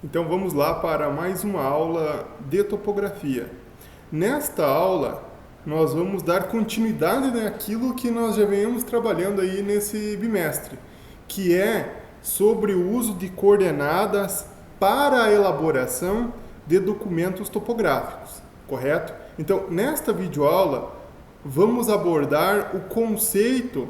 Então vamos lá para mais uma aula de topografia. Nesta aula nós vamos dar continuidade naquilo que nós já venhamos trabalhando aí nesse bimestre, que é sobre o uso de coordenadas para a elaboração de documentos topográficos, correto? Então nesta videoaula vamos abordar o conceito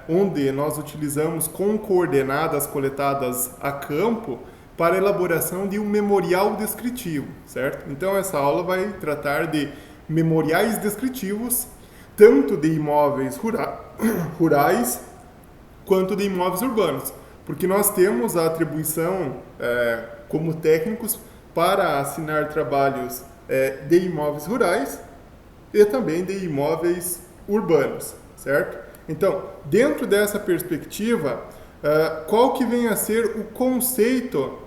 onde nós utilizamos com coordenadas coletadas a campo para a elaboração de um memorial descritivo, certo? Então essa aula vai tratar de memoriais descritivos, tanto de imóveis rurais quanto de imóveis urbanos, porque nós temos a atribuição como técnicos para assinar trabalhos de imóveis rurais e também de imóveis urbanos, certo? Então, dentro dessa perspectiva, qual que vem a ser o conceito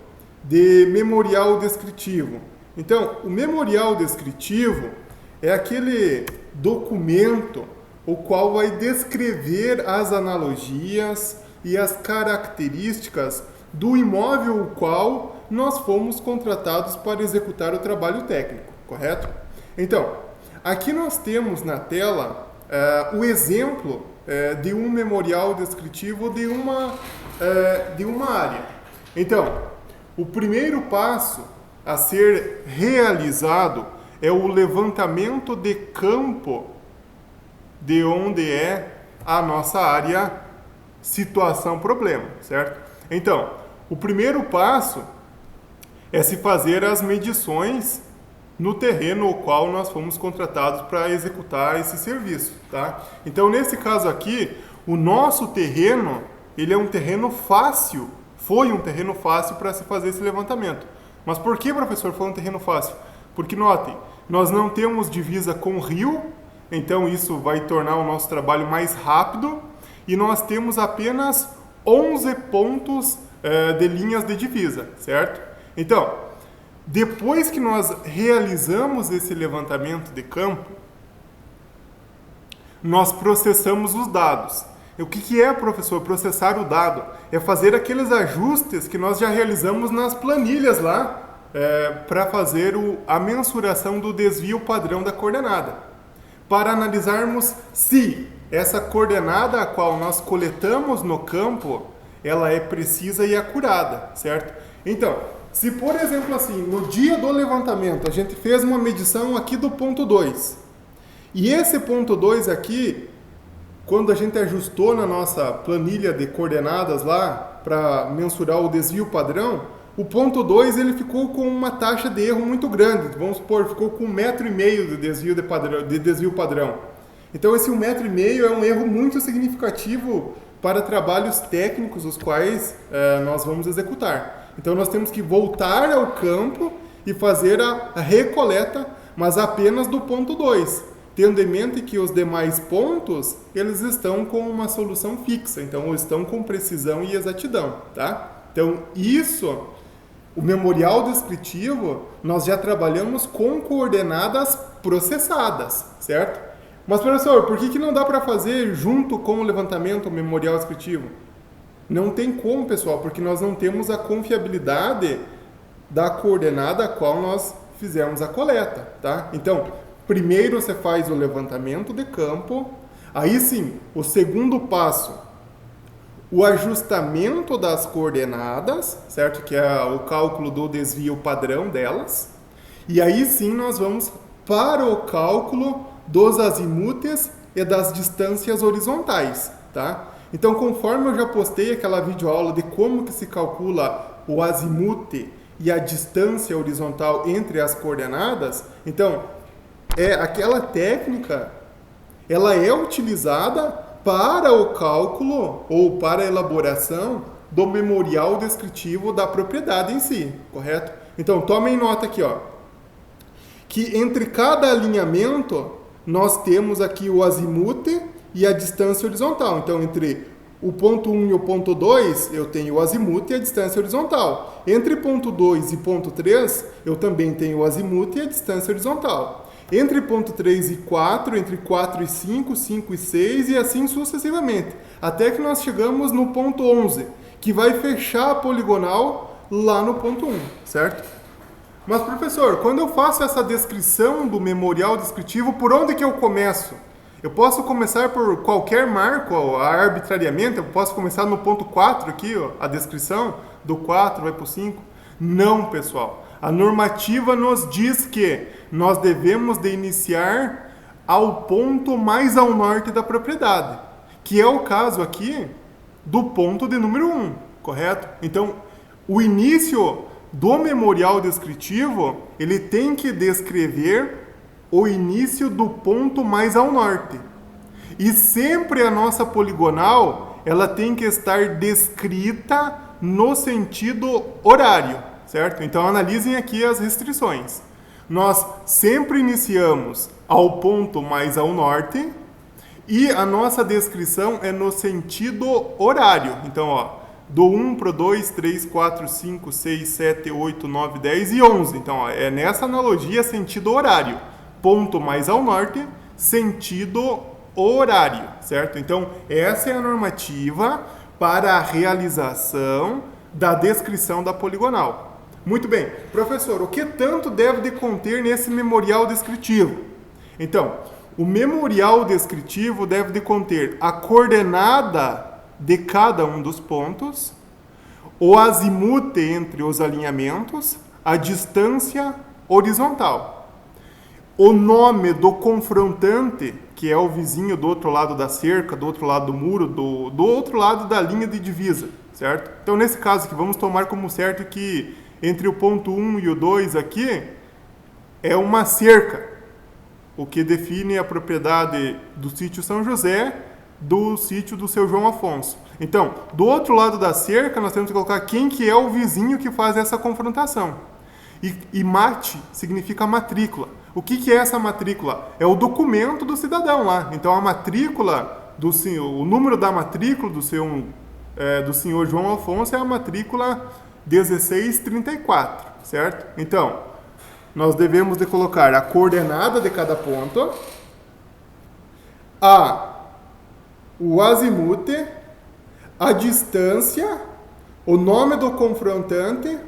de memorial descritivo? Então, o memorial descritivo é aquele documento o qual vai descrever as analogias e as características do imóvel o qual nós fomos contratados para executar o trabalho técnico, correto? Então, aqui nós temos na tela o exemplo de um memorial descritivo de uma área. Então, o primeiro passo a ser realizado é o levantamento de campo de onde é a nossa área situação-problema, certo? Então, o primeiro passo é se fazer as medições no terreno ao qual nós fomos contratados para executar esse serviço, tá? Então, nesse caso aqui, o nosso terreno, ele é um terreno fácil, foi um terreno fácil para se fazer esse levantamento. Mas por que, professor, foi um terreno fácil? Porque, notem, nós não temos divisa com o rio, então isso vai tornar o nosso trabalho mais rápido, e nós temos apenas 11 pontos de linhas de divisa, certo? Então, depois que nós realizamos esse levantamento de campo, nós processamos os dados. O que é, professor, processar o dado? É fazer aqueles ajustes que nós já realizamos nas planilhas lá, para fazer a mensuração do desvio padrão da coordenada. Para analisarmos se essa coordenada a qual nós coletamos no campo, ela é precisa e acurada, certo? Então, se, por exemplo, assim, no dia do levantamento, a gente fez uma medição aqui do ponto 2, e esse ponto 2 aqui, quando a gente ajustou na nossa planilha de coordenadas lá, para mensurar o desvio padrão, o ponto 2 ele ficou com uma taxa de erro muito grande, vamos supor, ficou com 1,5 metro de desvio padrão. Então esse 1,5 metro é um erro muito significativo para trabalhos técnicos os quais nós vamos executar. Então nós temos que voltar ao campo e fazer a recoleta, mas apenas do ponto 2, tendo em mente que os demais pontos, eles estão com uma solução fixa, então estão com precisão e exatidão, tá? Então isso, o memorial descritivo, nós já trabalhamos com coordenadas processadas, certo? Mas, professor, por que não dá para fazer junto com o levantamento o memorial descritivo? Não tem como, pessoal, porque nós não temos a confiabilidade da coordenada a qual nós fizemos a coleta, tá? Então, primeiro você faz o levantamento de campo, aí sim, o segundo passo, o ajustamento das coordenadas, certo? Que é o cálculo do desvio padrão delas, e aí sim nós vamos para o cálculo dos azimutes e das distâncias horizontais, tá? Então, conforme eu já postei aquela videoaula de como que se calcula o azimute e a distância horizontal entre as coordenadas, então, aquela técnica, ela é utilizada para o cálculo ou para a elaboração do memorial descritivo da propriedade em si, correto? Então, tomem nota aqui, ó, que entre cada alinhamento nós temos aqui o azimute e a distância horizontal. Então, entre o ponto 1 e o ponto 2, eu tenho o azimute e a distância horizontal. Entre ponto 2 e ponto 3, eu também tenho o azimute e a distância horizontal. Entre ponto 3 e 4, entre 4 e 5, 5 e 6 e assim sucessivamente. Até que nós chegamos no ponto 11, que vai fechar a poligonal lá no ponto 1, certo? Mas, professor, quando eu faço essa descrição do memorial descritivo, por onde que eu começo? Eu posso começar por qualquer marco, arbitrariamente? Eu posso começar no ponto 4 aqui, ó, a descrição, do 4 vai para o 5? Não, pessoal. A normativa nos diz que nós devemos de iniciar ao ponto mais ao norte da propriedade, que é o caso aqui do ponto de número 1, correto? Então, o início do memorial descritivo, ele tem que descrever o início do ponto mais ao norte. E sempre a nossa poligonal, ela tem que estar descrita no sentido horário, certo? Então analisem aqui as restrições. Nós sempre iniciamos ao ponto mais ao norte e a nossa descrição é no sentido horário. Então, ó, do 1 para o 2, 3, 4, 5, 6, 7, 8, 9, 10 e 11. Então, ó, é nessa analogia sentido horário. Ponto mais ao norte, sentido horário, certo? Então, essa é a normativa para a realização da descrição da poligonal. Muito bem. Professor, o que tanto deve de conter nesse memorial descritivo? Então, o memorial descritivo deve de conter a coordenada de cada um dos pontos, o azimute entre os alinhamentos, a distância horizontal, o nome do confrontante, que é o vizinho do outro lado da cerca, do outro lado do muro, do outro lado da linha de divisa, certo? Então, nesse caso aqui, vamos tomar como certo que entre o ponto 1 e o 2 aqui é uma cerca, o que define a propriedade do sítio São José do sítio do seu João Afonso. Então, do outro lado da cerca, nós temos que colocar quem que é o vizinho que faz essa confrontação. E mate significa matrícula. O que é essa matrícula? É o documento do cidadão lá. Então, a matrícula, o número da matrícula do senhor João Afonso é a matrícula 1634, certo? Então, nós devemos de colocar a coordenada de cada ponto, o azimute, a distância, o nome do confrontante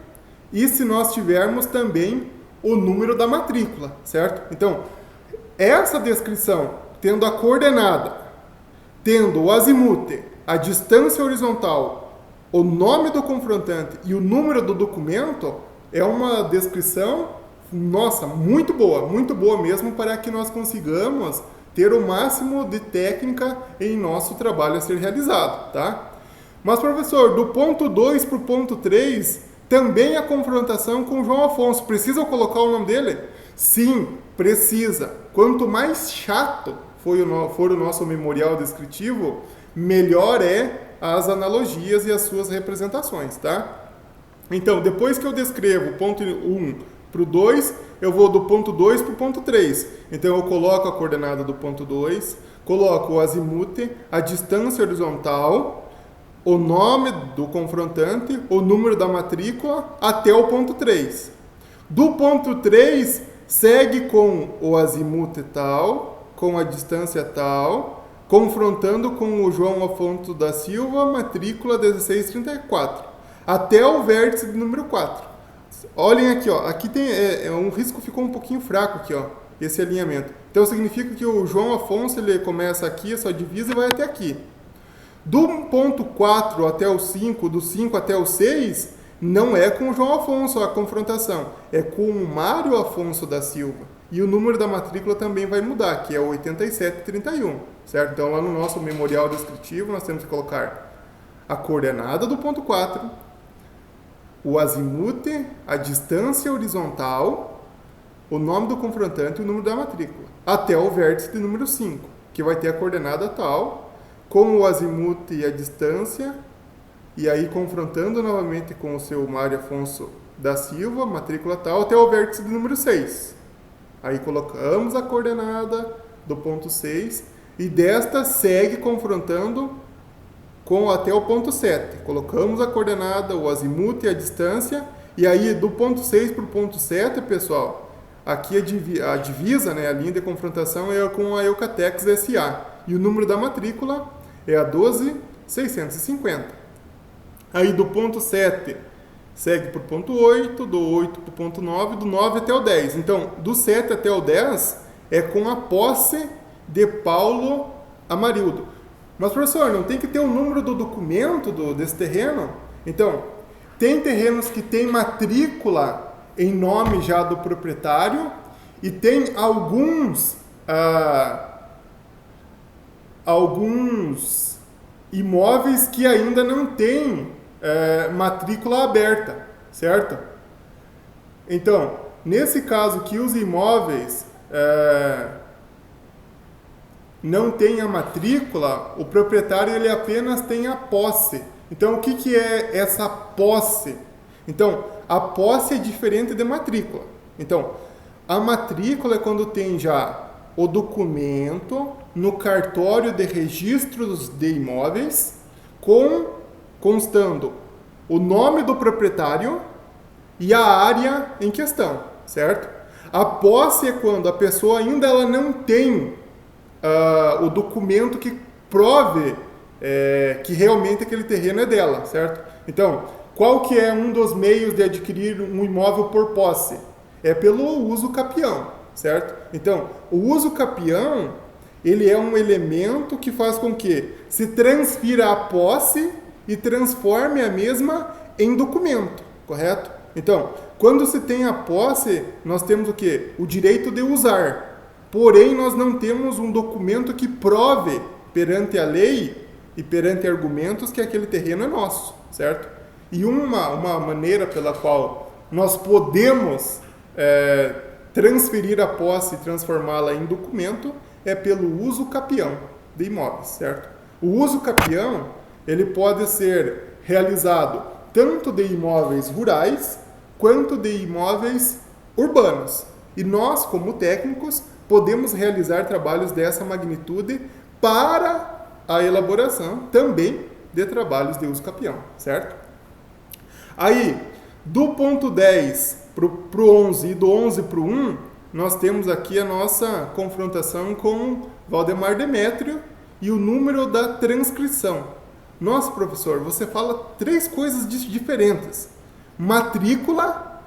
e, se nós tivermos, também o número da matrícula, certo? Então, essa descrição, tendo a coordenada, tendo o azimute, a distância horizontal, o nome do confrontante e o número do documento, é uma descrição, nossa, muito boa mesmo, para que nós consigamos ter o máximo de técnica em nosso trabalho a ser realizado, tá? Mas, professor, do ponto 2 para o ponto 3, também a confrontação com o João Afonso. Precisa eu colocar o nome dele? Sim, precisa. Quanto mais chato for o nosso memorial descritivo, melhor é as analogias e as suas representações, tá? Então, depois que eu descrevo o ponto 1 para o 2, eu vou do ponto 2 para o ponto 3. Então, eu coloco a coordenada do ponto 2, coloco o azimute, a distância horizontal, o nome do confrontante, o número da matrícula, até o ponto 3. Do ponto 3, segue com o azimute tal, com a distância tal, confrontando com o João Afonso da Silva, matrícula 1634, até o vértice do número 4. Olhem aqui, ó, aqui tem um risco, ficou um pouquinho fraco aqui, ó, esse alinhamento. Então significa que o João Afonso, ele começa aqui, a sua divisa, e vai até aqui. Do ponto 4 até o 5, do 5 até o 6, não é com o João Afonso a confrontação, é com o Mário Afonso da Silva. E o número da matrícula também vai mudar, que é o 8731, certo? Então lá no nosso memorial descritivo nós temos que colocar a coordenada do ponto 4, o azimute, a distância horizontal, o nome do confrontante e o número da matrícula, até o vértice de número 5, que vai ter a coordenada tal, com o azimute e a distância, e aí confrontando novamente com o seu Mário Afonso da Silva, matrícula tal, até o vértice de número 6. Aí colocamos a coordenada do ponto 6, e desta segue confrontando até o ponto 7. Colocamos a coordenada, o azimute e a distância, e aí do ponto 6 para o ponto 7, pessoal, aqui a divisa, né, a linha de confrontação é com a Eucatex SA, e o número da matrícula é a 12650. Aí do ponto 7 segue para o ponto 8, do 8 para o ponto 9, do 9 até o 10. Então, do 7 até o 10 é com a posse de Paulo Amarildo. Mas, professor, não tem que ter o número do documento desse terreno? Então, tem terrenos que tem matrícula em nome já do proprietário e tem alguns imóveis que ainda não têm matrícula aberta, certo? Então, nesse caso que os imóveis não têm a matrícula, o proprietário ele apenas tem a posse. Então, o que é essa posse? Então, a posse é diferente da matrícula. Então, a matrícula é quando tem já o documento no cartório de registros de imóveis, constando o nome do proprietário e a área em questão, certo? A posse é quando a pessoa ainda ela não tem o documento que prove que realmente aquele terreno é dela, certo? Então, qual que é um dos meios de adquirir um imóvel por posse? É pelo uso capião, certo? Então, o uso capião, ele é um elemento que faz com que se transfira a posse e transforme a mesma em documento, correto? Então, quando se tem a posse, nós temos o quê? O direito de usar. Porém, nós não temos um documento que prove perante a lei e perante argumentos que aquele terreno é nosso, certo? E uma maneira pela qual nós podemos transferir a posse e transformá-la em documento é pelo uso capião de imóveis, certo? O uso capião, ele pode ser realizado tanto de imóveis rurais quanto de imóveis urbanos. E nós, como técnicos, podemos realizar trabalhos dessa magnitude para a elaboração também de trabalhos de uso capião, certo? Aí, do ponto 10 para o 11 e do 11 para o 1, nós temos aqui a nossa confrontação com Valdemar Demétrio e o número da transcrição. Nossa, professor, você fala 3 coisas diferentes: matrícula,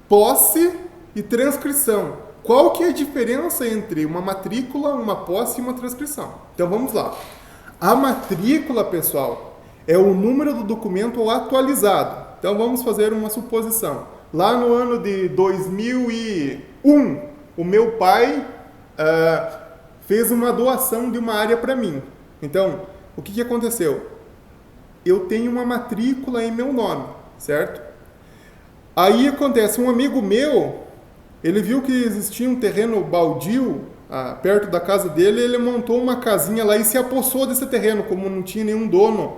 posse e transcrição. Qual que é a diferença entre uma matrícula, uma posse e uma transcrição? Então vamos lá. A matrícula, pessoal, é o número do documento atualizado. Então vamos fazer uma suposição. Lá no ano de 2001, o meu pai fez uma doação de uma área para mim. Então, o que aconteceu? Eu tenho uma matrícula em meu nome, certo? Aí acontece, um amigo meu, ele viu que existia um terreno baldio perto da casa dele, ele montou uma casinha lá e se apossou desse terreno, como não tinha nenhum dono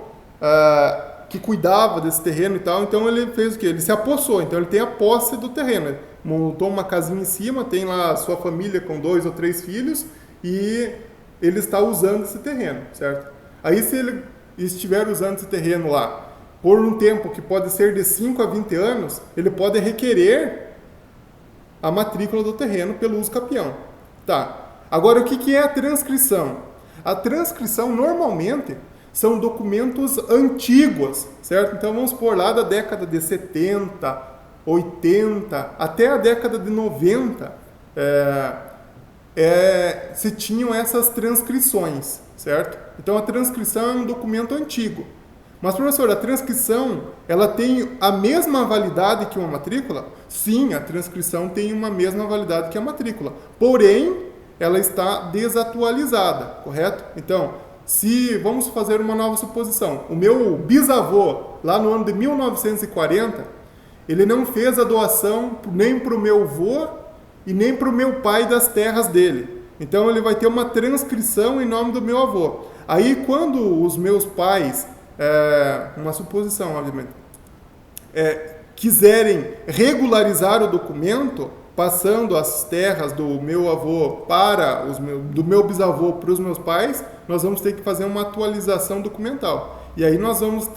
que cuidava desse terreno e tal, então ele fez o quê? Ele se apossou, então ele tem a posse do terreno. Ele montou uma casinha em cima, tem lá a sua família com 2 ou 3 filhos e ele está usando esse terreno, certo? Aí se ele estiver usando esse terreno lá por um tempo que pode ser de 5 a 20 anos, ele pode requerer a matrícula do terreno pelo uso capião. Tá. Agora, o que é a transcrição? A transcrição, normalmente, são documentos antigos, certo? Então, vamos por lá da década de 70, 80, até a década de 90, se tinham essas transcrições, certo? Então, a transcrição é um documento antigo. Mas, professor, a transcrição, ela tem a mesma validade que uma matrícula? Sim, a transcrição tem uma mesma validade que a matrícula. Porém, ela está desatualizada, correto? Então, se vamos fazer uma nova suposição, o meu bisavô, lá no ano de 1940, ele não fez a doação nem para o meu avô e nem para o meu pai das terras dele. Então, ele vai ter uma transcrição em nome do meu avô. Aí, quando os meus pais... uma suposição, obviamente, quiserem regularizar o documento, passando as terras do meu avô para do meu bisavô para os meus pais, nós vamos ter que fazer uma atualização documental. E aí nós vamos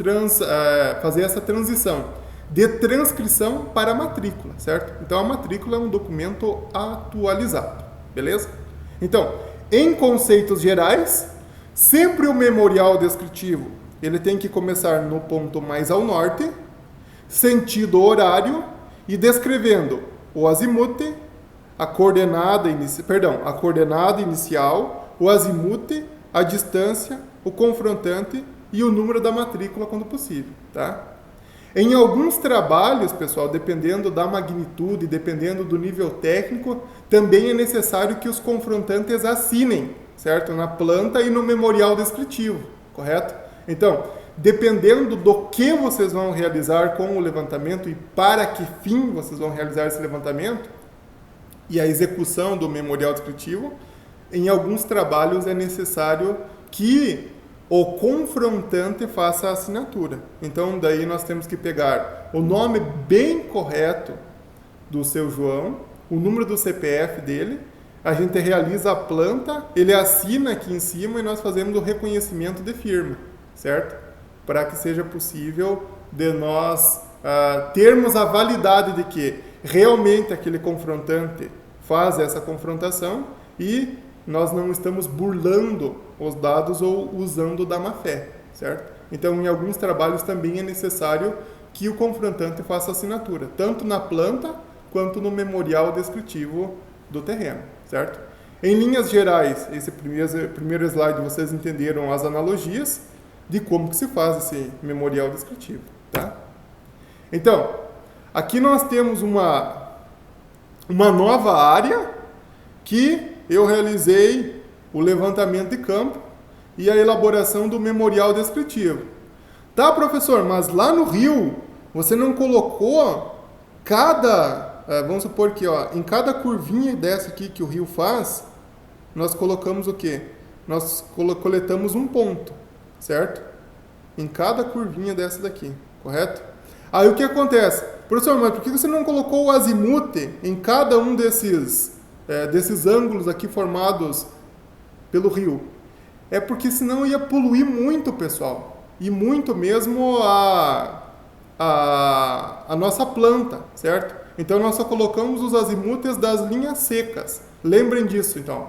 fazer essa transição de transcrição para matrícula, certo? Então a matrícula é um documento atualizado, beleza? Então, em conceitos gerais, sempre o memorial descritivo ele tem que começar no ponto mais ao norte. sentido horário e descrevendo o azimute, a coordenada inicial, o azimute, a distância, o confrontante e o número da matrícula quando possível, tá? Em alguns trabalhos, pessoal, dependendo da magnitude, dependendo do nível técnico, também é necessário que os confrontantes assinem, certo? Na planta e no memorial descritivo, correto? Então, dependendo do que vocês vão realizar com o levantamento e para que fim vocês vão realizar esse levantamento e a execução do memorial descritivo, em alguns trabalhos é necessário que o confrontante faça a assinatura. Então, daí nós temos que pegar o nome bem correto do seu João, o número do CPF dele, a gente realiza a planta, ele assina aqui em cima e nós fazemos o reconhecimento de firma, certo? Para que seja possível de nós termos a validade de que realmente aquele confrontante faz essa confrontação e nós não estamos burlando os dados ou usando da má-fé, certo? Então, em alguns trabalhos também é necessário que o confrontante faça assinatura, tanto na planta quanto no memorial descritivo do terreno, certo? Em linhas gerais, esse primeiro slide vocês entenderam as analogias de como que se faz esse memorial descritivo, tá? Então, aqui nós temos uma nova área que eu realizei o levantamento de campo e a elaboração do memorial descritivo. Tá, professor, mas lá no Rio você não colocou vamos supor que em cada curvinha dessa aqui que o Rio faz, nós colocamos o quê? Nós coletamos um ponto, certo? Em cada curvinha dessa daqui, correto? Aí o que acontece? Professor, mas por que você não colocou o azimute em cada um desses ângulos aqui formados pelo rio? É porque senão ia poluir muito, pessoal. E muito mesmo a nossa planta, certo? Então nós só colocamos os azimutes das linhas secas. Lembrem disso, então.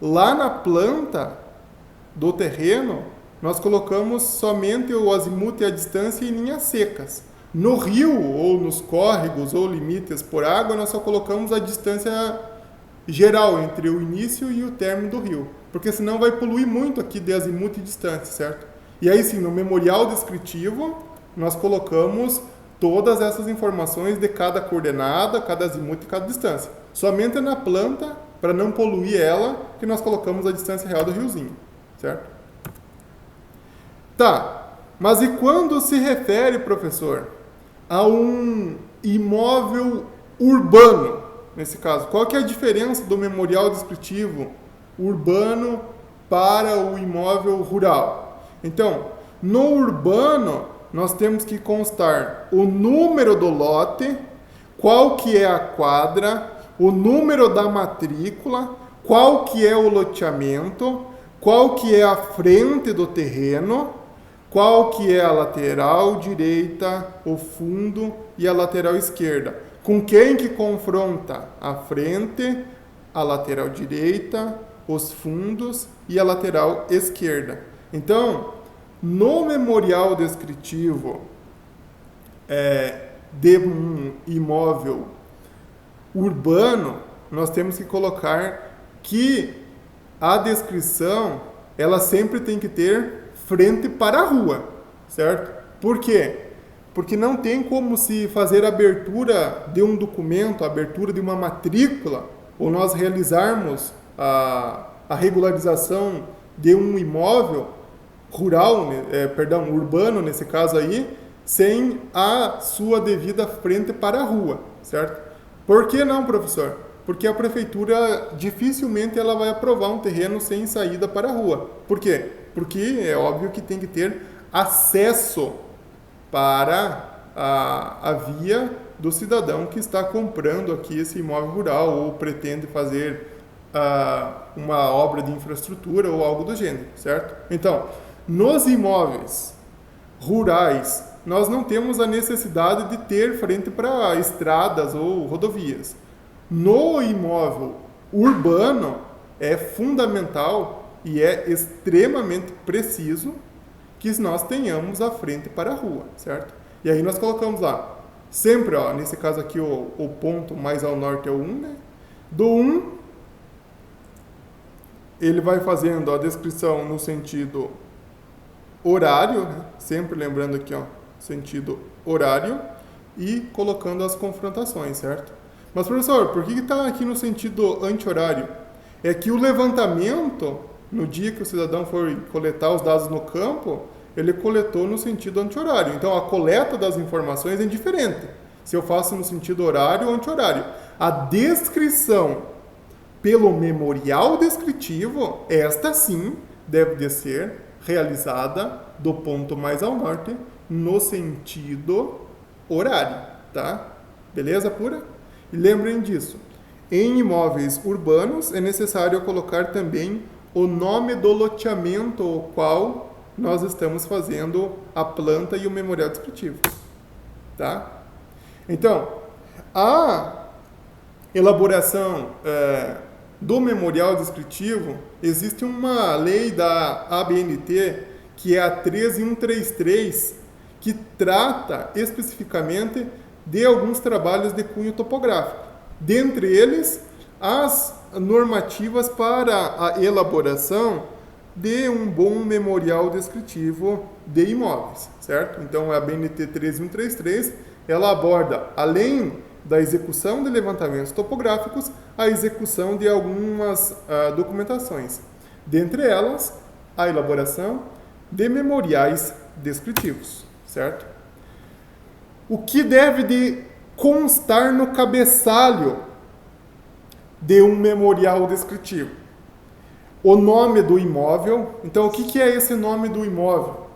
Lá na planta do terreno, nós colocamos somente o azimute e a distância em linhas secas. No rio, ou nos córregos, ou limites por água, nós só colocamos a distância geral entre o início e o término do rio, porque senão vai poluir muito aqui de azimute e distância, certo? E aí sim, no memorial descritivo, nós colocamos todas essas informações de cada coordenada, cada azimute e cada distância. Somente na planta, para não poluir ela, que nós colocamos a distância real do riozinho, certo? Tá, mas e quando se refere, professor, a um imóvel urbano? Nesse caso, qual que é a diferença do memorial descritivo urbano para o imóvel rural? Então, no urbano, nós temos que constar o número do lote, qual que é a quadra, o número da matrícula, qual que é o loteamento, qual que é a frente do terreno, qual que é a lateral direita, o fundo e a lateral esquerda. Com quem que confronta a frente, a lateral direita, os fundos e a lateral esquerda. Então, no memorial descritivo de um imóvel urbano, nós temos que colocar que a descrição, ela sempre tem que ter frente para a rua, certo? Por quê? Porque não tem como se fazer a abertura de um documento, a abertura de uma matrícula, ou nós realizarmos a regularização de um imóvel urbano nesse caso aí, sem a sua devida frente para a rua, certo? Por que não, professor? Porque a prefeitura dificilmente ela vai aprovar um terreno sem saída para a rua. Por quê? Porque é óbvio que tem que ter acesso para a via do cidadão que está comprando aqui esse imóvel rural ou pretende fazer uma obra de infraestrutura ou algo do gênero, certo? Então, nos imóveis rurais, nós não temos a necessidade de ter frente para estradas ou rodovias. No imóvel urbano, é fundamental e é extremamente preciso que nós tenhamos a frente para a rua, certo? E aí nós colocamos lá, sempre, ó, nesse caso aqui o ponto mais ao norte é o 1, né? Do 1, ele vai fazendo a descrição no sentido horário, né? Sempre lembrando aqui, ó, sentido horário, e colocando as confrontações, certo? Mas, professor, por que está aqui no sentido anti-horário? É que o levantamento, no dia que o cidadão for coletar os dados no campo, ele coletou no sentido anti-horário. Então, a coleta das informações é diferente. Se eu faço no sentido horário ou anti-horário. A descrição pelo memorial descritivo, esta sim deve de ser realizada do ponto mais ao norte no sentido horário, tá? Beleza pura? E lembrem disso. Em imóveis urbanos é necessário colocar também o nome do loteamento ao qual nós estamos fazendo a planta e o memorial descritivo, tá? Então, a elaboração do memorial descritivo, existe uma lei da ABNT, que é a 13133, que trata especificamente de alguns trabalhos de cunho topográfico. Dentre eles, as normativas para a elaboração de um bom memorial descritivo de imóveis, certo? Então, a ABNT 13133, ela aborda, além da execução de levantamentos topográficos, a execução de algumas documentações. Dentre elas, a elaboração de memoriais descritivos, certo? O que deve de constar no cabeçalho de um memorial descritivo? O nome do imóvel. Então, o que é esse nome do imóvel?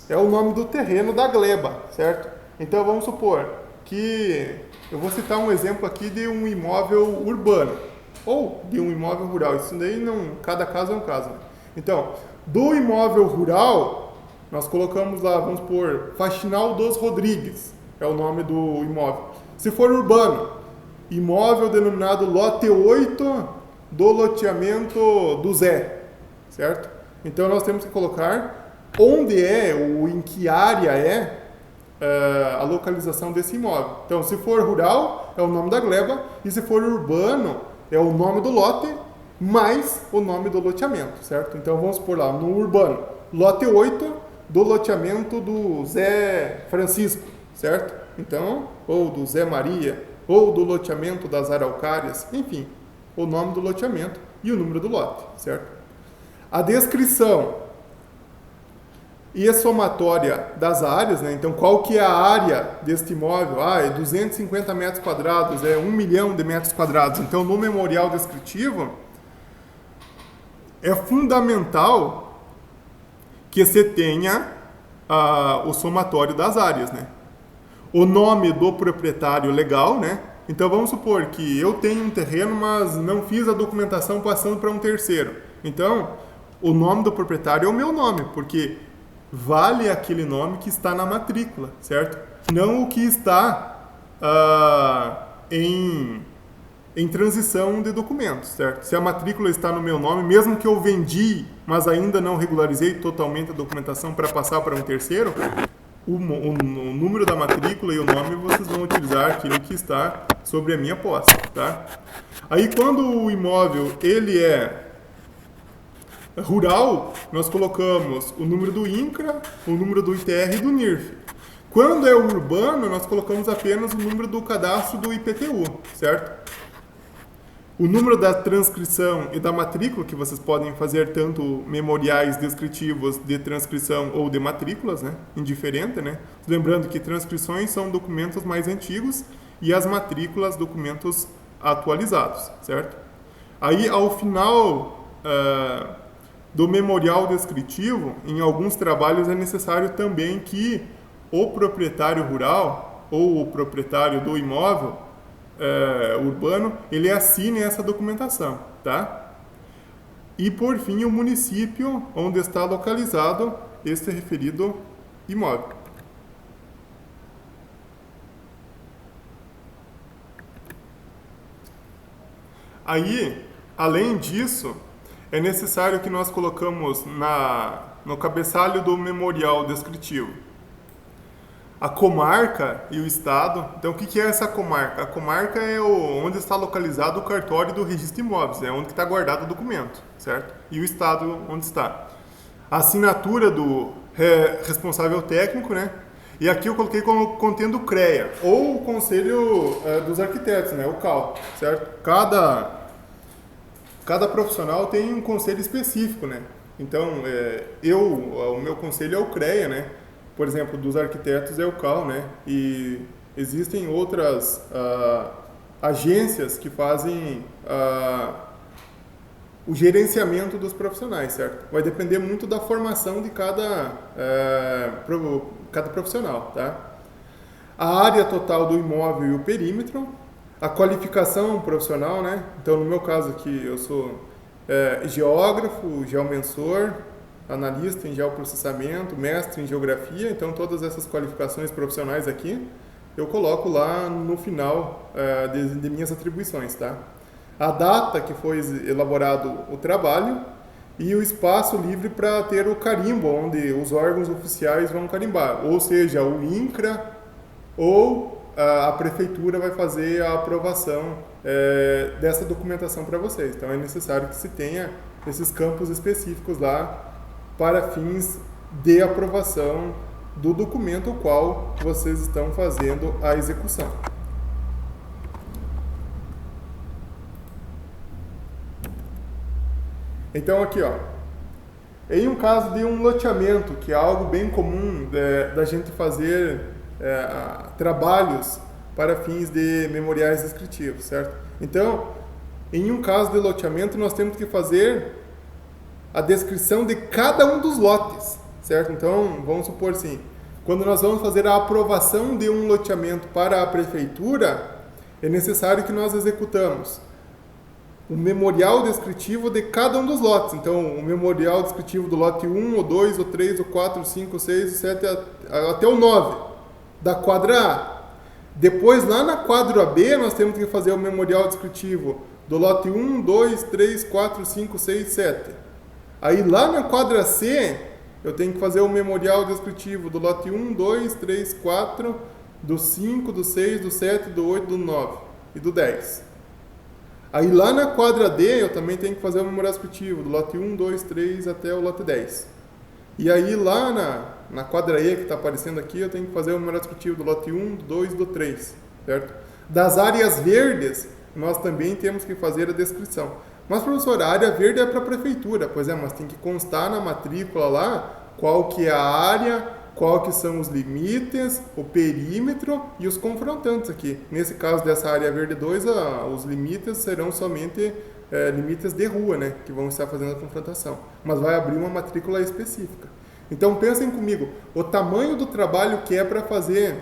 É o nome do terreno da gleba, certo? Então, vamos supor que eu vou citar um exemplo aqui de um imóvel urbano ou de um imóvel rural. Isso daí não, cada caso é um caso. Então, do imóvel rural, nós colocamos lá, vamos pôr, Faxinal dos Rodrigues, é o nome do imóvel. Se for urbano, imóvel denominado lote 8 do loteamento do Zé, certo? Então, nós temos que colocar onde é ou em que área é a localização desse imóvel. Então, se for rural, é o nome da gleba, e se for urbano, é o nome do lote mais o nome do loteamento, certo? Então, vamos pôr lá, no urbano, lote 8 do loteamento do Zé Francisco, certo? Então, ou do Zé Maria, ou do loteamento das Araucárias, enfim, o nome do loteamento e o número do lote, certo? A descrição e a somatória das áreas, né? Então, qual que é a área deste imóvel? É 250 metros quadrados, é 1 milhão de metros quadrados. Então, no memorial descritivo, é fundamental que você tenha o somatório das áreas, né? O nome do proprietário legal, né? Então, vamos supor que eu tenho um terreno, mas não fiz a documentação passando para um terceiro. Então, o nome do proprietário é o meu nome, porque vale aquele nome que está na matrícula, certo? Não o que está em transição de documentos, certo? Se a matrícula está no meu nome, mesmo que eu vendi, mas ainda não regularizei totalmente a documentação para passar para um terceiro, o número da matrícula e o nome vocês vão utilizar aquilo que está sobre a minha posse, tá? Aí quando o imóvel ele é rural, nós colocamos o número do INCRA, o número do ITR e do NIRF. Quando é urbano, nós colocamos apenas o número do cadastro do IPTU, certo? O número da transcrição e da matrícula, que vocês podem fazer tanto memoriais descritivos de transcrição ou de matrículas, né? Indiferente, né? Lembrando que transcrições são documentos mais antigos e as matrículas, documentos atualizados, certo? Aí, ao final do memorial descritivo, em alguns trabalhos é necessário também que o proprietário rural ou o proprietário do imóvel urbano, ele assine essa documentação, tá? E, por fim, o município onde está localizado este referido imóvel. Aí, além disso, é necessário que nós colocamos no cabeçalho do memorial descritivo a comarca e o estado. Então, o que é essa comarca? A comarca é onde está localizado o cartório do registro de imóveis, é onde está guardado o documento, certo? E o estado onde está. A assinatura do responsável técnico, né? E aqui eu coloquei como contendo o CREA, ou o Conselho dos Arquitetos, né? O CAL, certo? Cada profissional tem um conselho específico, né? Então, o meu conselho é o CREA, né? Por exemplo, dos arquitetos é o CAL, né? E existem outras agências que fazem o gerenciamento dos profissionais, certo? Vai depender muito da formação de cada profissional, tá? A área total do imóvel e o perímetro, a qualificação profissional, né? Então, no meu caso aqui, eu sou geógrafo, geomensor, analista em geoprocessamento, mestre em geografia, então todas essas qualificações profissionais aqui eu coloco lá no final de minhas atribuições, tá? A data que foi elaborado o trabalho e o espaço livre para ter o carimbo, onde os órgãos oficiais vão carimbar, ou seja, o INCRA ou a prefeitura vai fazer a aprovação dessa documentação para vocês. Então é necessário que se tenha esses campos específicos lá para fins de aprovação do documento ao qual vocês estão fazendo a execução. Então aqui, ó, em um caso de um loteamento, que é algo bem comum da gente fazer trabalhos para fins de memoriais descritivos, certo? Então, em um caso de loteamento, nós temos que fazer a descrição de cada um dos lotes, certo? Então, vamos supor assim, quando nós vamos fazer a aprovação de um loteamento para a prefeitura, é necessário que nós executamos o memorial descritivo de cada um dos lotes. Então, o memorial descritivo do lote 1, o 2, o 3, o 4, o 5, o 6, o 7, até o 9, da quadra A. Depois, lá na quadra B, nós temos que fazer o memorial descritivo do lote 1, 2, 3, 4, 5, 6, 7. Aí lá na quadra C, eu tenho que fazer o memorial descritivo do lote 1, 2, 3, 4, do 5, do 6, do 7, do 8, do 9 e do 10. Aí lá na quadra D, eu também tenho que fazer o memorial descritivo do lote 1, 2, 3 até o lote 10. E aí lá na quadra E, que está aparecendo aqui, eu tenho que fazer o memorial descritivo do lote 1, do 2 e do 3, certo? Das áreas verdes, nós também temos que fazer a descrição. Mas, professor, a área verde é para a prefeitura. Pois é, mas tem que constar na matrícula lá qual que é a área, qual que são os limites, o perímetro e os confrontantes aqui. Nesse caso dessa área verde 2, os limites serão somente limites de rua, né, que vão estar fazendo a confrontação. Mas vai abrir uma matrícula específica. Então, pensem comigo, o tamanho do trabalho que é para fazer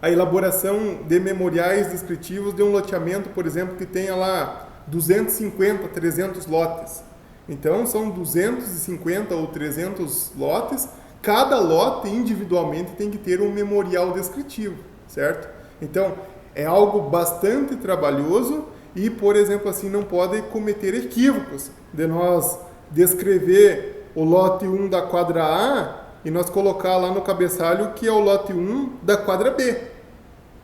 a elaboração de memoriais descritivos de um loteamento, por exemplo, que tenha lá 250, 300 lotes. Então, são 250 ou 300 lotes. Cada lote, individualmente, tem que ter um memorial descritivo, certo? Então, é algo bastante trabalhoso e, por exemplo, assim, não pode cometer equívocos de nós descrever o lote 1 da quadra A e nós colocar lá no cabeçalho que é o lote 1 da quadra B.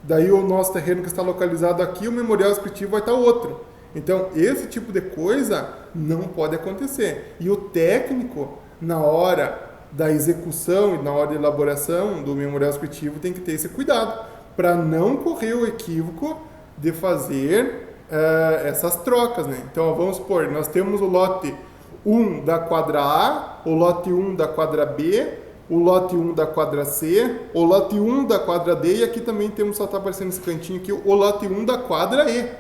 Daí, o nosso terreno que está localizado aqui, o memorial descritivo vai estar outro. Então, esse tipo de coisa não pode acontecer. E o técnico, na hora da execução e na hora de elaboração do memorial descritivo, tem que ter esse cuidado para não correr o equívoco de fazer essas trocas, né? Então, vamos supor, nós temos o lote 1 da quadra A, o lote 1 da quadra B, o lote 1 da quadra C, o lote 1 da quadra D e aqui também temos, só está aparecendo esse cantinho aqui, o lote 1 da quadra E.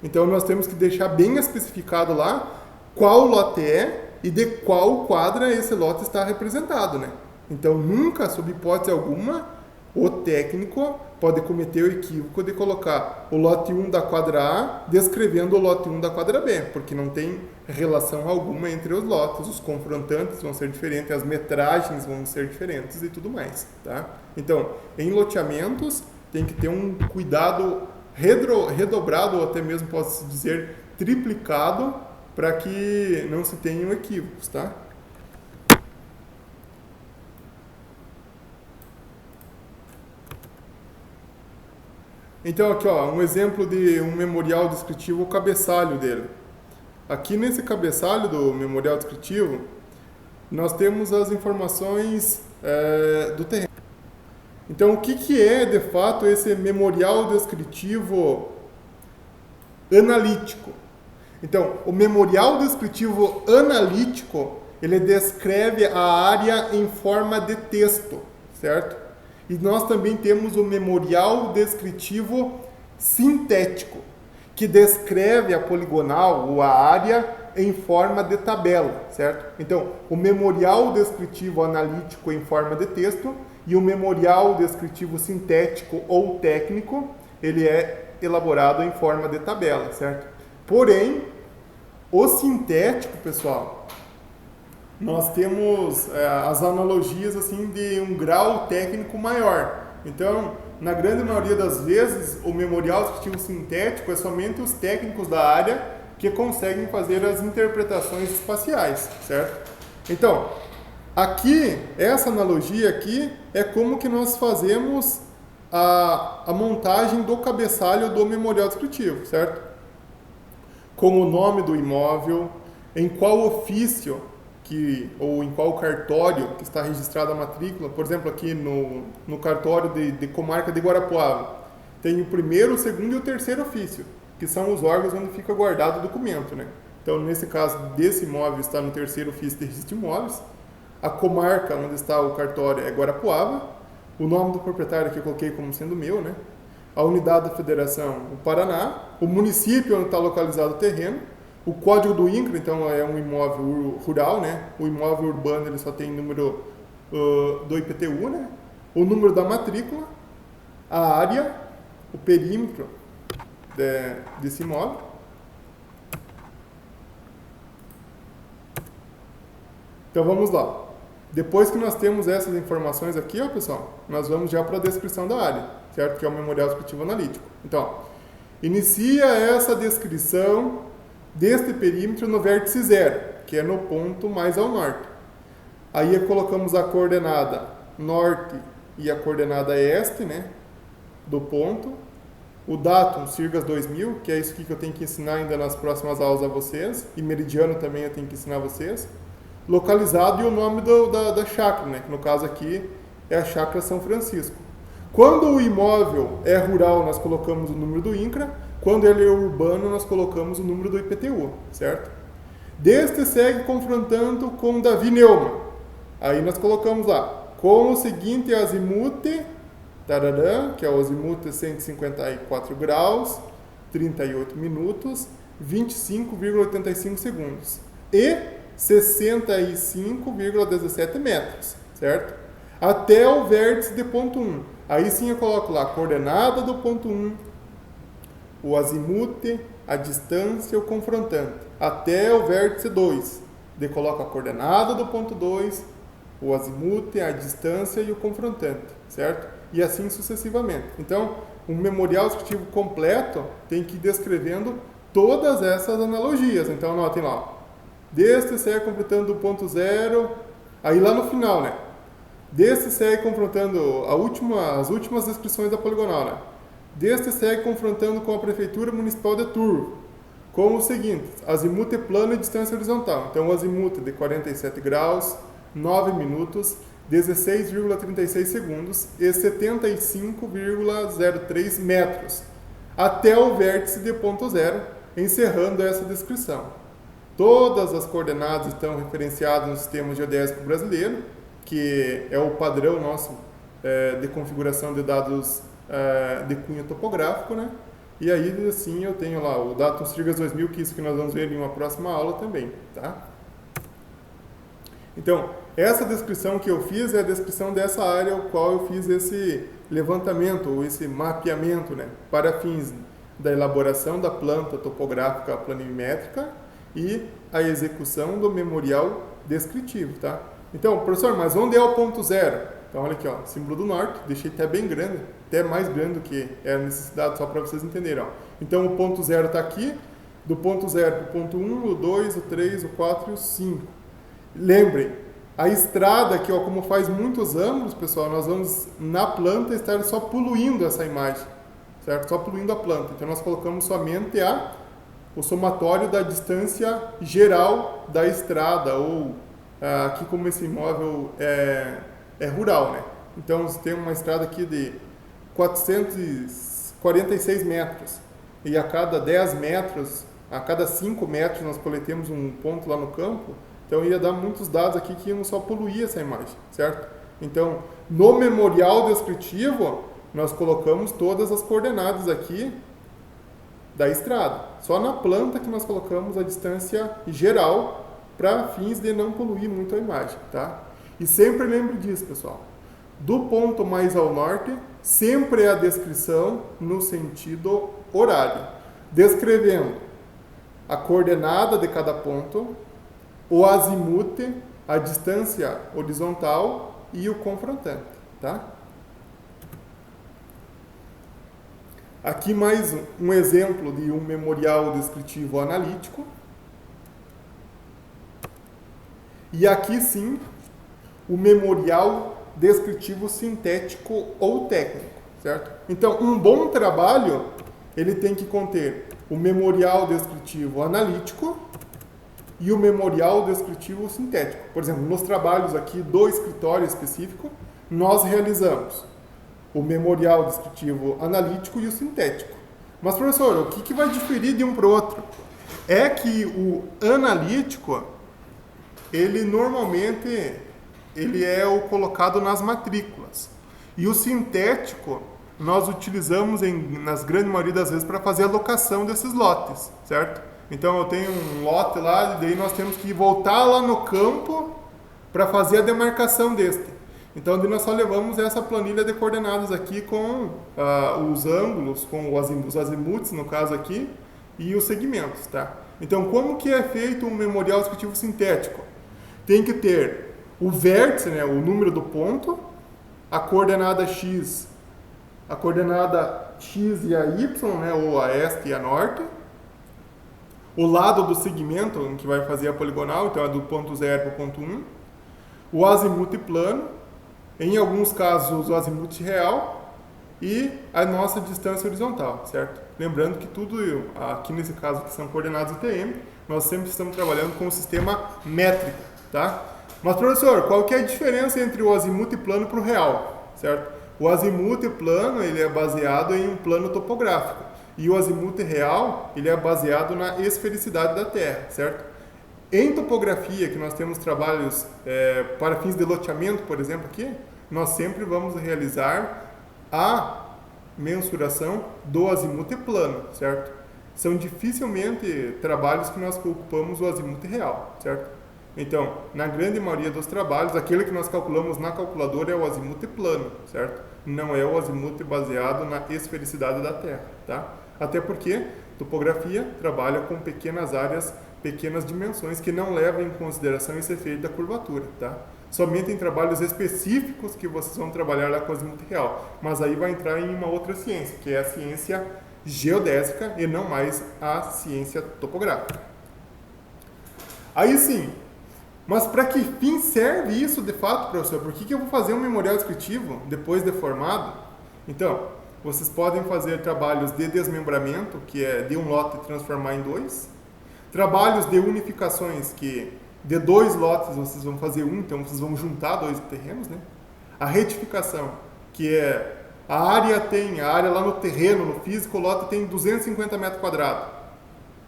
Então, nós temos que deixar bem especificado lá qual lote é e de qual quadra esse lote está representado, né? Então, nunca, sob hipótese alguma, o técnico pode cometer o equívoco de colocar o lote 1 da quadra A descrevendo o lote 1 da quadra B, porque não tem relação alguma entre os lotes, os confrontantes vão ser diferentes, as metragens vão ser diferentes e tudo mais, tá? Então, em loteamentos, tem que ter um cuidado redobrado, ou até mesmo posso dizer triplicado, para que não se tenham equívocos, tá? Então aqui, ó, um exemplo de um memorial descritivo, o cabeçalho dele. Aqui nesse cabeçalho do memorial descritivo, nós temos as informações do terreno. Então, o que é, de fato, esse memorial descritivo analítico? Então, o memorial descritivo analítico, ele descreve a área em forma de texto, certo? E nós também temos o memorial descritivo sintético, que descreve a poligonal ou a área em forma de tabela, certo? Então, o memorial descritivo analítico em forma de texto e o memorial descritivo sintético ou técnico, ele é elaborado em forma de tabela, certo? Porém, o sintético, pessoal, nós temos as analogias assim de um grau técnico maior. Então, na grande maioria das vezes, o memorial descritivo sintético é somente os técnicos da área que conseguem fazer as interpretações espaciais, certo? Então, aqui, essa analogia aqui é como que nós fazemos a montagem do cabeçalho do memorial descritivo, certo? Com o nome do imóvel, em qual ofício ou em qual cartório que está registrada a matrícula. Por exemplo, aqui no cartório de comarca de Guarapuava, tem o primeiro, o segundo e o terceiro ofício, que são os órgãos onde fica guardado o documento, né? Então, nesse caso, desse imóvel está no terceiro ofício de registro de imóveis. A comarca onde está o cartório é Guarapuava. O nome do proprietário que eu coloquei como sendo meu, né? A unidade da federação, o Paraná. O município onde está localizado o terreno. O código do INCRA, então, é um imóvel rural, né? O imóvel urbano, ele só tem número do IPTU, né? O número da matrícula, a área, o perímetro desse imóvel. Então, vamos lá. Depois que nós temos essas informações aqui, ó, pessoal, nós vamos já para a descrição da área, certo? Que é o memorial descritivo analítico. Então, inicia essa descrição deste perímetro no vértice 0, que é no ponto mais ao norte. Aí colocamos a coordenada norte e a coordenada este, né, do ponto. O datum, Sirgas 2000, que é isso aqui que eu tenho que ensinar ainda nas próximas aulas a vocês. E meridiano também eu tenho que ensinar a vocês. Localizado e o nome da chácara, né, que no caso aqui é a Chácara São Francisco. Quando o imóvel é rural, nós colocamos o número do INCRA. Quando ele é urbano, nós colocamos o número do IPTU, certo? Deste segue confrontando com Davi Neumann. Aí nós colocamos lá, com o seguinte azimute, tarará, que é o azimute 154 graus, 38 minutos, 25,85 segundos. E 65,17 metros, certo? Até o vértice de ponto 1. Aí sim eu coloco lá a coordenada do ponto 1, o azimute, a distância e o confrontante, até o vértice 2. Daí coloco a coordenada do ponto 2, o azimute, a distância e o confrontante, certo? E assim sucessivamente. Então, um memorial descritivo completo tem que ir descrevendo todas essas analogias. Então, anotem lá. Deste segue confrontando o ponto 0, aí lá no final, né? Deste segue confrontando as últimas descrições da poligonal, né? Deste segue confrontando com a Prefeitura Municipal de Turvo, com o seguinte, azimute plano e distância horizontal. Então, o azimute de 47 graus, 9 minutos, 16,36 segundos e 75,03 metros, até o vértice de ponto 0, encerrando essa descrição. Todas as coordenadas estão referenciadas no Sistema Geodésico Brasileiro, que é o padrão nosso de configuração de dados de cunho topográfico, né? E aí, assim, eu tenho lá o datum Sirgas 2000, que é isso que nós vamos ver em uma próxima aula também, tá? Então, essa descrição que eu fiz é a descrição dessa área ao qual eu fiz esse levantamento, ou esse mapeamento, né? Para fins da elaboração da planta topográfica planimétrica e a execução do memorial descritivo, tá? Então, professor, mas onde é o ponto 0? Então, olha aqui, ó, símbolo do norte, deixei até bem grande, até mais grande do que era necessidade, só para vocês entenderem, ó. Então, o ponto 0 está aqui, do ponto 0 para o ponto 1, o 2, o 3, o 4 e o 5. Lembrem, a estrada aqui, ó, como faz muitos ângulos, pessoal, nós vamos, na planta, estar só poluindo essa imagem, certo? Só poluindo a planta. Então nós colocamos somente o somatório da distância geral da estrada, ou aqui como esse imóvel é rural, né? Então você tem uma estrada aqui de 446 metros, e a cada 10 metros, a cada 5 metros nós coletemos um ponto lá no campo, então ia dar muitos dados aqui que iam só poluir essa imagem, certo? Então, no memorial descritivo, nós colocamos todas as coordenadas aqui da estrada. Só na planta que nós colocamos a distância geral para fins de não poluir muito a imagem, tá? E sempre lembre disso, pessoal. Do ponto mais ao norte, sempre é a descrição no sentido horário, descrevendo a coordenada de cada ponto, o azimute, a distância horizontal e o confrontante, tá? Aqui mais um exemplo de um memorial descritivo analítico. E aqui sim, o memorial descritivo sintético ou técnico, certo? Então, um bom trabalho, ele tem que conter o memorial descritivo analítico e o memorial descritivo sintético. Por exemplo, nos trabalhos aqui do escritório específico, nós realizamos o memorial descritivo analítico e o sintético. Mas, professor, o que vai diferir de um para o outro? É que o analítico, ele normalmente ele é o colocado nas matrículas. E o sintético, nós utilizamos nas grande maioria das vezes para fazer a locação desses lotes, certo? Então eu tenho um lote lá, e daí nós temos que voltar lá no campo para fazer a demarcação deste. Então nós só levamos essa planilha de coordenadas aqui com os ângulos, com os azimutes no caso aqui, e os segmentos, tá? Então como que é feito um memorial descritivo sintético? Tem que ter o vértice, né, o número do ponto, a coordenada x e a y, né, ou a este e a norte, o lado do segmento em que vai fazer a poligonal, então é do ponto 0 para o ponto 1, o azimute plano, em alguns casos o azimute real e a nossa distância horizontal, certo? Lembrando que tudo, aqui nesse caso que são coordenadas UTM, nós sempre estamos trabalhando com o sistema métrico, tá? Mas, professor, qual que é a diferença entre o azimute plano para o real, certo? O azimute plano, ele é baseado em um plano topográfico, e o azimute real, ele é baseado na esfericidade da Terra, certo? Em topografia, que nós temos trabalhos para fins de loteamento, por exemplo, aqui, nós sempre vamos realizar a mensuração do azimute plano, certo? São dificilmente trabalhos que nós ocupamos o azimute real, certo? Então, na grande maioria dos trabalhos, aquele que nós calculamos na calculadora é o azimute plano, certo? Não é o azimute baseado na esfericidade da Terra, tá? Até porque topografia trabalha com pequenas áreas, pequenas dimensões que não levam em consideração esse efeito da curvatura, tá? Somente em trabalhos específicos que vocês vão trabalhar lá com o azimute real, mas aí vai entrar em uma outra ciência, que é a ciência geodésica e não mais a ciência topográfica. Aí sim, mas para que fim serve isso de fato, professor? Por que eu vou fazer um memorial descritivo depois de formado? Então, vocês podem fazer trabalhos de desmembramento, que é de um lote transformar em dois. Trabalhos de unificações, que de 2 lotes vocês vão fazer um, então vocês vão juntar 2 terrenos, né? A retificação, que é a área lá no terreno, no físico, o lote tem 250 metros quadrados.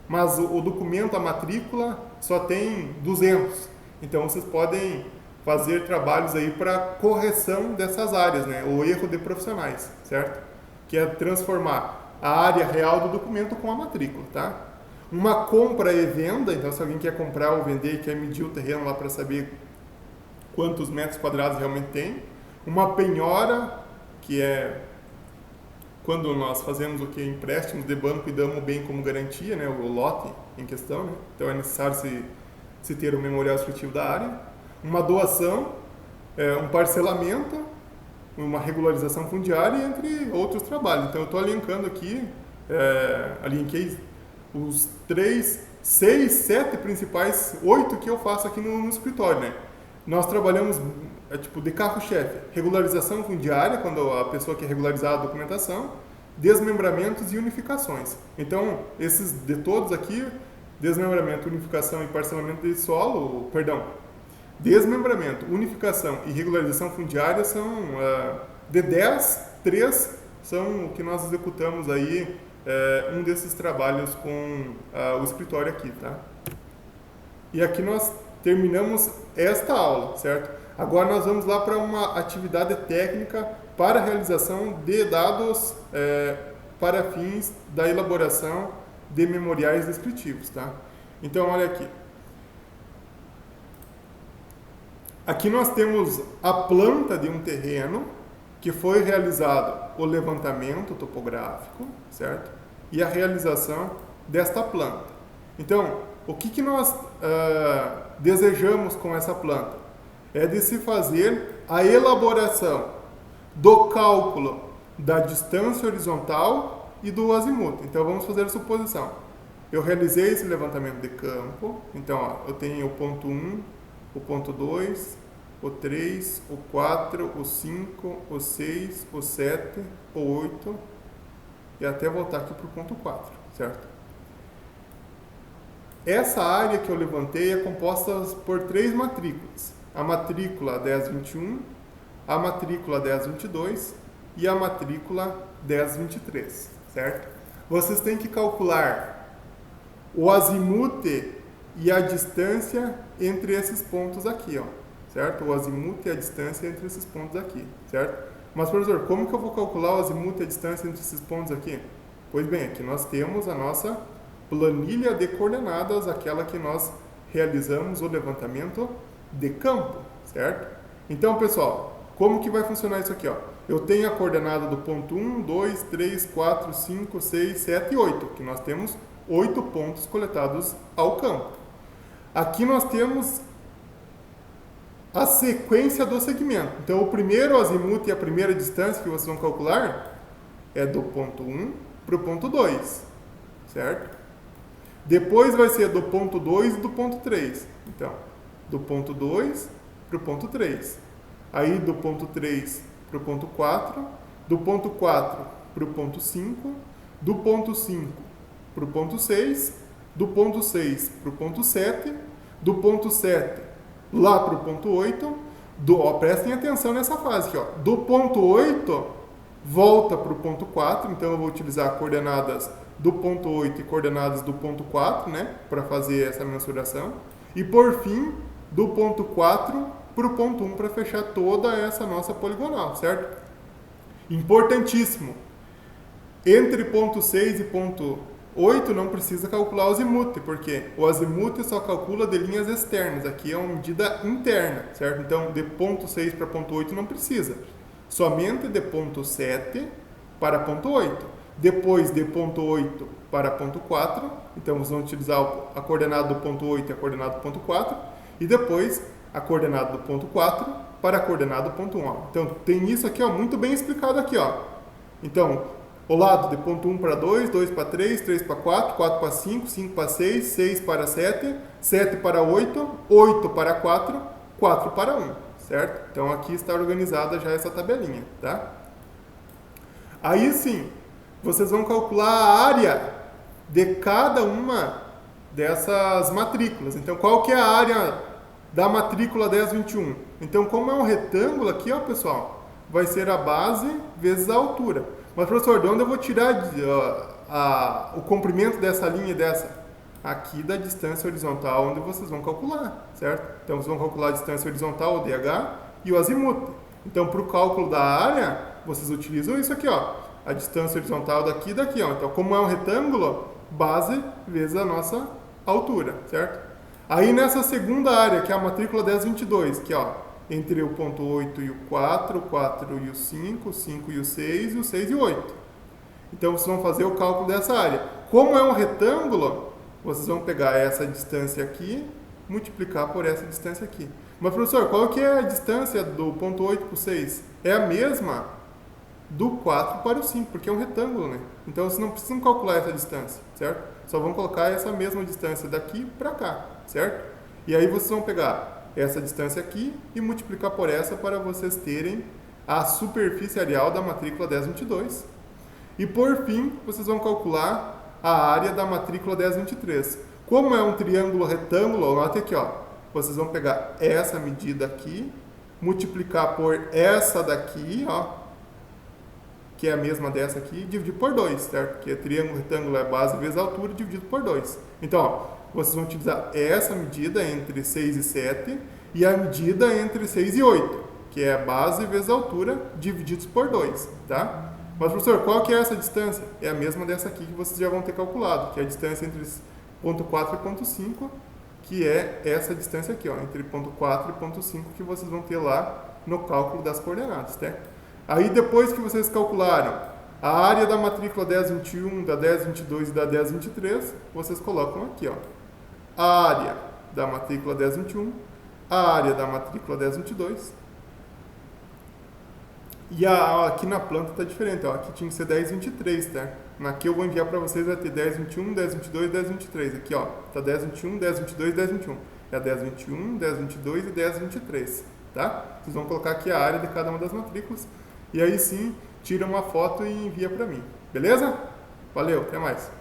Mas o documento, a matrícula, só tem 200. Então vocês podem fazer trabalhos aí para correção dessas áreas, né? O erro de profissionais, certo? Que é transformar a área real do documento com a matrícula, tá? Uma compra e venda, então se alguém quer comprar ou vender e quer medir o terreno lá para saber quantos metros quadrados realmente tem. Uma penhora, que é quando nós fazemos o que? Empréstimos de banco e damos o bem como garantia, né? O lote em questão, né? Então é necessário se ter o memorial descritivo da área. Uma doação, um parcelamento, uma regularização fundiária, entre outros trabalhos. Então eu estou elencando aqui, alinquei os 3, 6, 7 principais, 8 que eu faço aqui no escritório, né? Nós trabalhamos tipo de carro-chefe, regularização fundiária, quando a pessoa quer regularizar a documentação, desmembramentos e unificações. Então, esses de todos aqui, desmembramento, unificação e parcelamento de solo, perdão, desmembramento, unificação e regularização fundiária são de 10, 3 são o que nós executamos aí, um desses trabalhos com o escritório aqui, tá? E aqui nós terminamos esta aula, certo? Agora nós vamos lá para uma atividade técnica para a realização de dados para fins da elaboração de memoriais descritivos, tá? Então, olha aqui. Aqui nós temos a planta de um terreno que foi realizado o levantamento topográfico, certo? E a realização desta planta. Então, o que nós desejamos com essa planta? É de se fazer a elaboração do cálculo da distância horizontal e do azimuth. Então, vamos fazer a suposição. Eu realizei esse levantamento de campo. Então, ó, eu tenho o ponto 1, o ponto 2, o 3, o 4, o 5, o 6, o 7, o 8 e até voltar aqui para o ponto 4, certo? Essa área que eu levantei é composta por 3 matrículas. A matrícula 1021, a matrícula 1022 e a matrícula 1023, certo? Vocês têm que calcular o azimuth e a distância entre esses pontos aqui, ó, certo? O azimuth e a distância entre esses pontos aqui, certo? Mas, professor, como que eu vou calcular o azimuth e a distância entre esses pontos aqui? Pois bem, aqui nós temos a nossa planilha de coordenadas, aquela que nós realizamos o levantamento de campo, certo? Então, pessoal, como que vai funcionar isso aqui, ó? Eu tenho a coordenada do ponto 1, 2, 3, 4, 5, 6, 7 e 8, que nós temos 8 pontos coletados ao campo. Aqui nós temos a sequência do segmento. Então, o primeiro azimuth e a primeira distância que vocês vão calcular é do ponto 1 para o ponto 2, certo? Depois vai ser do ponto 2 e do ponto 3. Então, do ponto 2 para o ponto 3. Aí, do ponto 3 para o ponto 4. Do ponto 4 para o ponto 5. Do ponto 5 para o ponto 6. Do ponto 6 para o ponto 7. Do ponto 7 lá para o ponto 8. Prestem atenção nessa fase aqui, ó. Do ponto 8, volta para o ponto 4. Então, eu vou utilizar coordenadas do ponto 8 e coordenadas do ponto 4, né, para fazer essa mensuração. E por fim, do ponto 4 para o ponto 1 para fechar toda essa nossa poligonal, certo? Importantíssimo. Entre ponto 6 e ponto 8 não precisa calcular o azimuth, porque o azimuth só calcula de linhas externas. Aqui é uma medida interna, certo? Então, de ponto 6 para ponto 8 não precisa. Somente de ponto 7 para ponto 8. Depois de ponto 8 para ponto 4, então vocês vão utilizar a coordenada do ponto 8 e a coordenada do ponto 4, e depois a coordenada do ponto 4 para a coordenada do ponto 1. Ó. Então tem isso aqui, ó, muito bem explicado aqui, ó. Então, o lado de ponto 1 para 2, 2 para 3, 3 para 4, 4 para 5, 5 para 6, 6 para 7, 7 para 8, 8 para 4, 4 para 1, certo? Então aqui está organizada já essa tabelinha, tá? Aí sim, vocês vão calcular a área de cada uma dessas matrículas. Então, qual que é a área da matrícula 1021? Então, como é um retângulo aqui, ó, pessoal, vai ser a base vezes a altura. Mas, professor, de onde eu vou tirar o comprimento dessa linha e dessa? Aqui da distância horizontal, onde vocês vão calcular, certo? Então, vocês vão calcular a distância horizontal, o DH, e o azimuth. Então, para o cálculo da área, vocês utilizam isso aqui, ó. A distância horizontal daqui e daqui, ó. Então, como é um retângulo, base vezes a nossa altura, certo? Aí, nessa segunda área, que é a matrícula 1022, que é, ó, entre o ponto 8 e o 4, o 4 e o 5, o 5 e o 6, e o 6 e o 8. Então, vocês vão fazer o cálculo dessa área. Como é um retângulo, vocês vão pegar essa distância aqui, multiplicar por essa distância aqui. Mas, professor, qual que é a distância do ponto 8 para o 6? É a mesma do 4 para o 5, porque é um retângulo, né? Então, vocês não precisam calcular essa distância, certo? Só vão colocar essa mesma distância daqui para cá, certo? E aí vocês vão pegar essa distância aqui e multiplicar por essa para vocês terem a superfície areal da matrícula 1022. E por fim, vocês vão calcular a área da matrícula 1023. Como é um triângulo retângulo, note aqui, ó, vocês vão pegar essa medida aqui, multiplicar por essa daqui, ó, que é a mesma dessa aqui, e dividir por 2, certo? Porque triângulo retângulo é base vezes altura dividido por 2. Então, ó, vocês vão utilizar essa medida entre 6 e 7 e a medida entre 6 e 8, que é a base vezes altura divididos por 2, tá? Mas, professor, qual que é essa distância? É a mesma dessa aqui que vocês já vão ter calculado, que é a distância entre ponto 4 e ponto 5, que é essa distância aqui, ó, entre ponto 4 e ponto 5, que vocês vão ter lá no cálculo das coordenadas, tá? Aí, depois que vocês calcularam a área da matrícula 1021, da 1022 e da 1023, vocês colocam aqui, ó, a área da matrícula 1021, a área da matrícula 1022, e aqui na planta tá diferente, ó, aqui tinha que ser 1023, tá? Na que eu vou enviar para vocês vai ter 1021, 1022 e 1023. Aqui, ó, tá 1021, 1022 e 1021. É 1021, 1022 e 1023, tá? Vocês vão colocar aqui a área de cada uma das matrículas e aí sim, tira uma foto e envia para mim. Beleza? Valeu, até mais.